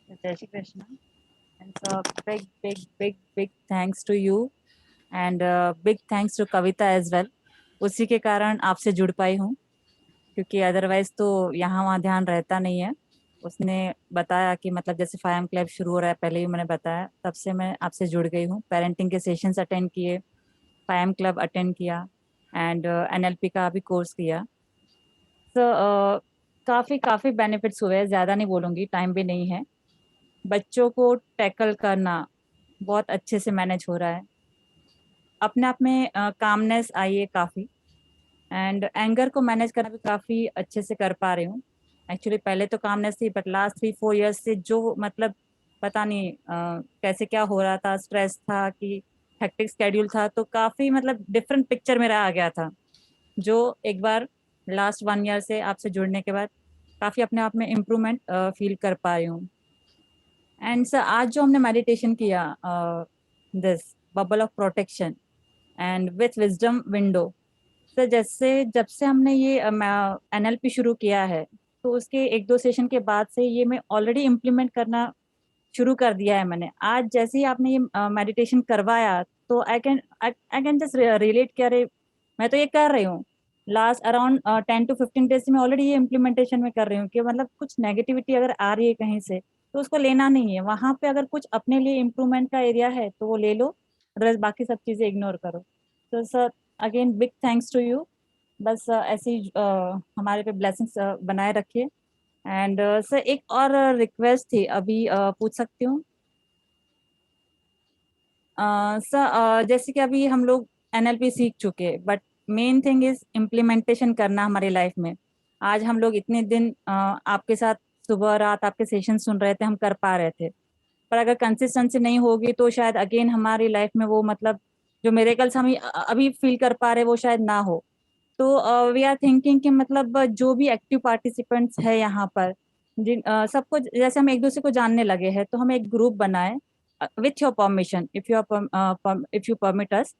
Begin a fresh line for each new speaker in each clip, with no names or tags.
Jai Shri Krishna. And so big thanks to you and big thanks to Kavita as well. उसी के कारण आपसे जुड़ पाई हूँ क्योंकि अदरवाइज तो यहाँ वहाँ ध्यान रहता नहीं है। उसने बताया कि मतलब जैसे 5am क्लब शुरू हो रहा है, पहले ही मैंने बताया, तब से मैं आपसे जुड़ गई हूँ। पेरेंटिंग के सेशंस अटेंड किए, 5am क्लब अटेंड किया एंड NLP का भी कोर्स किया। तो काफी काफी बेनिफिट्स हुए, ज्यादा नहीं बोलूंगी, टाइम भी नहीं है। बच्चों को टैकल करना बहुत अच्छे से मैनेज हो रहा है। अपने आप में कामनेस आई है काफी, एंड एंगर को मैनेज करना भी काफी अच्छे से कर पा रही हूँ। एक्चुअली पहले तो कामनेस थी, बट लास्ट 3-4 इयर्स से जो मतलब पता नहीं कैसे क्या हो रहा था, स्ट्रेस था कि हेक्टिक स्केड्यूल था, तो काफी मतलब डिफरेंट पिक्चर मेरा आ गया था, जो एक बार लास्ट 1 ईयर से आपसे जुड़ने के बाद काफी अपने आप में इम्प्रूवमेंट फील कर पा रही हूँ। एंड सर आज जो हमने मेडिटेशन किया, this bubble of protection and with wisdom window, sir जैसे जब से हमने ये NLP शुरू किया है, तो उसके 1-2 सेशन के बाद से ये मैं ऑलरेडी इम्प्लीमेंट करना शुरू कर दिया है मैंने। आज जैसे ही आपने ये मेडिटेशन करवाया, तो आई कैन जस्ट रिलेट कर रही, मैं तो ये कर रही हूँ लास्ट अराउंड 10 to 15 डेज से। मैं ऑलरेडी ये इम्प्लीमेंटेशन में कर रही हूँ कि मतलब कुछ नेगेटिविटी अगर आ रही है कहीं से, तो उसको लेना नहीं है। वहां पे अगर कुछ अपने लिए इम्प्रूवमेंट का एरिया है तो वो ले लो, अदरवाइज बाकी सब चीजें इग्नोर करो। तो sir again big thanks to you. बस ऐसे ही हमारे पे ब्लेसिंग्स बनाए रखिए। एंड सर एक और रिक्वेस्ट थी, अभी पूछ सकती हूँ? सर जैसे कि अभी हम लोग NLP सीख चुके, but main thing is implementation करना हमारी लाइफ में। आज हम लोग इतने दिन आपके साथ सुबह रात आपके सेशन सुन रहे थे, हम कर पा रहे थे, पर अगर कंसिस्टेंसी नहीं होगी तो शायद अगेन हमारी लाइफ में वो मतलब जो मेरेकल्स हम अभी फील कर पा रहे वो शायद ना हो। तो वी आर थिंकिंग कि मतलब जो भी एक्टिव पार्टिसिपेंट्स है यहाँ पर, जिन सबको जैसे हम एक दूसरे को जानने लगे हैं, तो हम एक ग्रुप बनाए with your permission, if you permit us.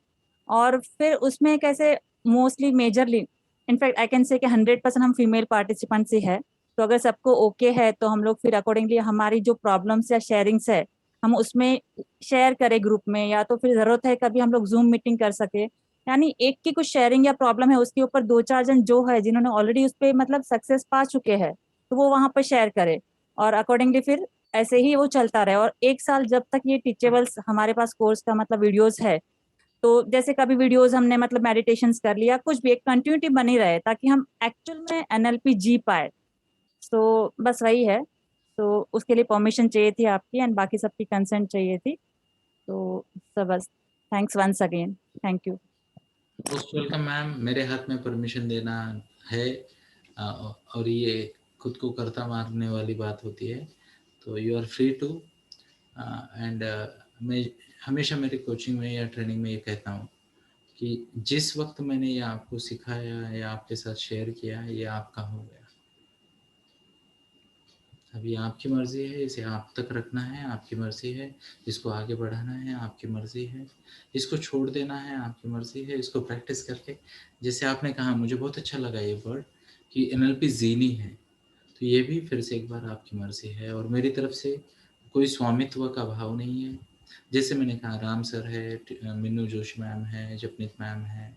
और फिर उसमें कैसे mostly majorly, in fact I can say कि 100% हम फीमेल पार्टिसिपेंट्स ही है। तो अगर सबको ओके है तो हम लोग फिर अकॉर्डिंगली हमारी जो प्रॉब्लम्स या शेयरिंग्स है हम उसमें शेयर करें ग्रुप में, या तो फिर जरूरत है कभी हम लोग जूम मीटिंग कर सके। यानी एक की कुछ शेयरिंग या प्रॉब्लम है, उसके ऊपर 2-4 जन जो है जिन्होंने ऑलरेडी उस पर मतलब सक्सेस पा चुके हैं, तो वो वहां पर शेयर करे, और अकॉर्डिंगली फिर ऐसे ही वो चलता रहे। और 1 साल जब तक ये टीचेबल्स हमारे पास कोर्स का मतलब वीडियोस है, तो जैसे कभी वीडियोस हमने मतलब मेडिटेशंस कर लिया, कुछ भी एक कंटिन्यूटी बनी रहे ताकि हम एक्चुअल में NLP जी पाए। तो बस वही है। तो उसके लिए परमिशन चाहिए थी आपकी, एंड बाकी सबकी कंसेंट चाहिए थी। तो सब बस thanks once again, thank you.
Most welcome ma'am. मेरे हाथ में परमिशन देना है, और ये खुद को करता मारने वाली बात होती है, तो you are free to. And मैं हमेशा मेरी कोचिंग में या ट्रेनिंग में ये कहता हूँ कि जिस वक्त मैंने ये आपको सिखाया या आपके साथ शेयर किया, ये आपका हो गया। अभी आपकी मर्जी है, इसे आप तक रखना है, आपकी मर्जी है, इसको आगे बढ़ाना है, आपकी मर्जी है, इसको छोड़ देना है, आपकी मर्जी है, इसको प्रैक्टिस करके, जैसे आपने कहा, मुझे बहुत अच्छा लगा ये वर्ड कि NLP जीनी है, तो ये भी फिर से एक बार आपकी मर्जी है। और मेरी तरफ से कोई स्वामित्व का भाव नहीं है। जैसे मैंने कहा, राम सर है, मीनू जोशी मैम है, जपनीत मैम है,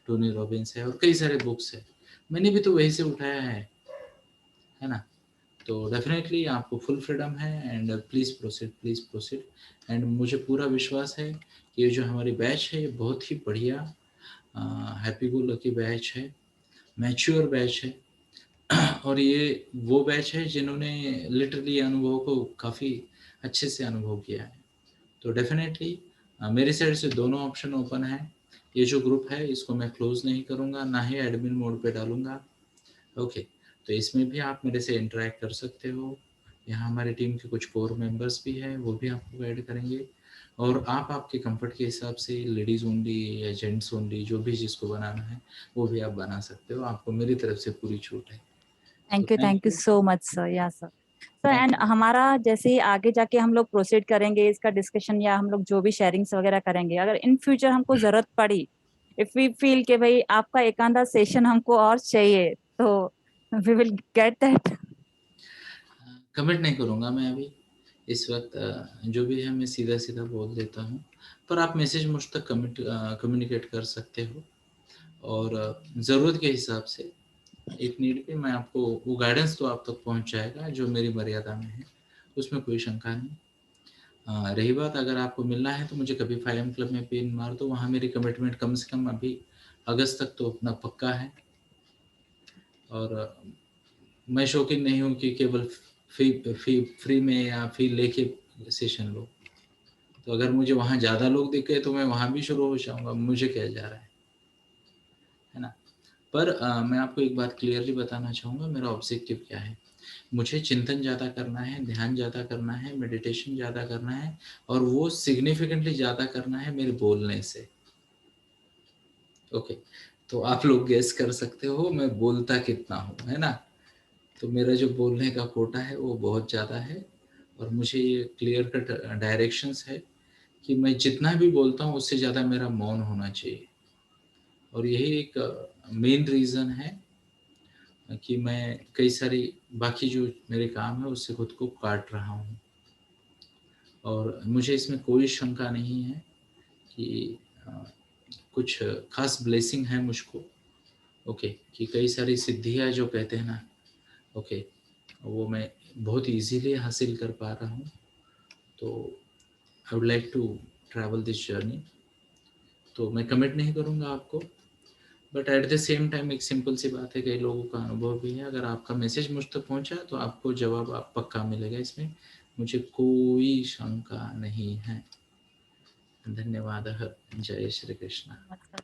टोनी रॉबिन्स है, और कई सारे बुक्स है, मैंने भी तो वहीं से उठाया है ना। तो डेफिनेटली आपको फुल फ्रीडम है, and please proceed, please proceed. And मुझे पूरा विश्वास है कि ये जो हमारी बैच है ये बहुत ही बढ़िया हैप्पी गो लकी बैच है, मैच्योर बैच है। और ये वो बैच है जिन्होंने लिटरली अनुभव को काफ़ी अच्छे से अनुभव किया है। तो डेफिनेटली मेरी साइड से दोनों ऑप्शन ओपन है। ये जो ग्रुप है इसको मैं क्लोज नहीं करूँगा, ना ही एडमिन मोड पे डालूंगा। ओके, तो इसमें भी आप मेरे से इंटरेक्ट कर सकते हो। यहाँ हमारी टीम के कुछ कोर मेंबर्स भी हैं, वो भी आपको गाइड करेंगे, और आप आपके कंफर्ट के हिसाब से लेडीज़ ओनली या जेंट्स ओनली जो भी जिसको बनाना है वो भी आप बना सकते हो। आपको मेरी तरफ से पूरी छूट है। तो thank
thank you
you.
So much sir. या sir, sir
thank
and
you.
हमारा जैसे ही आगे जाके हम लोग प्रोसीड करेंगे इसका डिस्कशन, या हम लोग जो भी शेयरिंग्स वगैरह करेंगे, अगर इन फ्यूचर हमको जरूरत पड़ी, इफ वी फील कि भाई आपका एक आधा सेशन हमको और चाहिए, तो we will get that.
Commit नहीं करूँगा मैं अभी, इस वक़्त जो भी है मैं सीधा-सीधा बोल देता हूँ, पर आप मैसेज मुझ तक कम्युनिकेट कर सकते हो और ज़रूरत के हिसाब से इफ नीड बी मैं आपको वो गाइडेंस तो आप तक पहुँच जाएगा जो मेरी मर्यादा में है, उसमें कोई शंका नहीं। रही बात अगर आपको मिलना है तो मुझे कभी 5 एम क्लब में पिन मार दो, वहाँ मेरी कमिटमेंट कम से कम अभी अगस्त तक तो अपना पक्का है और मैं शौकीन नहीं हूँ कि केवल फ्री में या फ़ी लेके सेशन लो। तो अगर मुझे वहाँ ज़्यादा लोग दिख गए तो मैं वहाँ भी शुरू हो जाऊँगा, मुझे क्या जा रहा है ना? पर मैं आपको एक बात क्लियरली बताना चाहूँगा मेरा ऑब्जेक्टिव क्या है। मुझे चिंतन ज़्यादा करना है, ध्यान ज़्यादा करना है, मेडिटेशन ज़्यादा करना है और वो सिग्निफिकेंटली ज़्यादा करना है मेरे बोलने से। ओके, तो आप लोग गेस कर सकते हो मैं बोलता कितना हूँ, है ना? तो मेरा जो बोलने का कोटा है वो बहुत ज़्यादा है और मुझे ये क्लियर कट डायरेक्शंस है कि मैं जितना भी बोलता हूँ उससे ज़्यादा मेरा मौन होना चाहिए और यही एक मेन रीज़न है कि मैं कई सारी बाकी जो मेरे काम है उससे खुद को काट रहा हूँ और मुझे इसमें कोई शंका नहीं है कि अ, कुछ ख़ास ब्लेसिंग है मुझको ओके कि कई सारी सिद्धियाँ जो कहते हैं ना ओके वो मैं बहुत ईज़िली हासिल कर पा रहा हूँ। तो I would like to travel this journey तो मैं कमिट नहीं करूँगा आपको but at the same time एक सिंपल सी बात है कई लोगों का अनुभव भी है अगर आपका मैसेज मुझ तक पहुँचा तो आपको जवाब आप पक्का मिलेगा इसमें मुझे कोई शंका नहीं है। धन्यवादः। जय श्री कृष्ण।
नमस्कार।